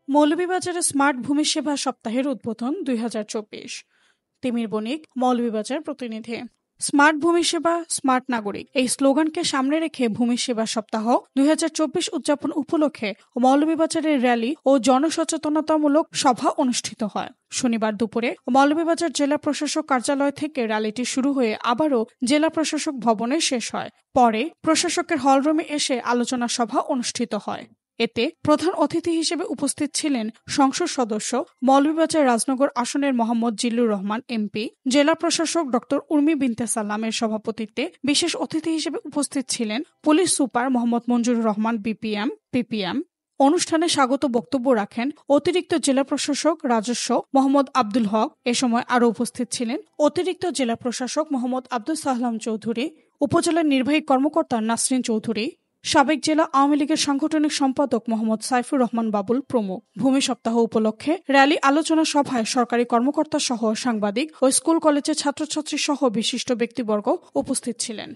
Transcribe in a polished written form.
মৌলভীবাজারে smart ভূমি সেবা সপ্তাহের উদ্বোধন 2024। তিমির বণিক, মৌলভীবাজার প্রতিনিধি। স্মার্ট ভূমি সেবা, স্মার্ট নাগরিক এই স্লোগানকে সামনে রেখে ভূমি সেবা সপ্তাহ 2024 উদযাপন উপলক্ষে মৌলভীবাজারের র্যালি ও জনসচেতনতামূলক সভা অনুষ্ঠিত হয়। শনিবার দুপুরে মৌলভীবাজার জেলা প্রশাসক কার্যালয় থেকে র্যালিটি শুরু হয়ে আবারও জেলা প্রশাসক ভবনে শেষ হয়। পরে প্রশাসকের হলরুমে এসে আলোচনা সভা অনুষ্ঠিত হয়। এতে প্রধান অতিথি হিসেবে উপস্থিত ছিলেন সংসদ সদস্য, মৌলভীবাজার রাজনগর আসনের মোহাম্মদ জিল্লুর রহমান এমপি। জেলা প্রশাসক ডক্টর উর্মি বিনতে সাল্লামের সভাপতিত্বে বিশেষ অতিথি হিসেবে উপস্থিত ছিলেন police super Mohammad Manjurur Rahman PPM. অনুষ্ঠানে স্বাগত বক্তব্য রাখেন অতিরিক্ত জেলা প্রশাসক রাজস্ব মোহাম্মদ আব্দুল হক। এ সময় আরও উপস্থিত ছিলেন অতিরিক্ত জেলা প্রশাসক মোহাম্মদ আব্দুল সালাম চৌধুরী, উপজেলা নির্বাহী কর্মকর্তা নাসরিন চৌধুরী, সাবেক জেলা আওয়ামী লীগের সাংগঠনিক সম্পাদক মোহাম্মদ সাইফুর রহমান বাবুল প্রমুখ। ভূমি সপ্তাহ উপলক্ষে র্যালি আলোচনা সভায় সরকারি কর্মকর্তা সহ সাংবাদিক ও স্কুল কলেজের ছাত্রছাত্রী সহ বিশিষ্ট ব্যক্তিবর্গ উপস্থিত ছিলেন।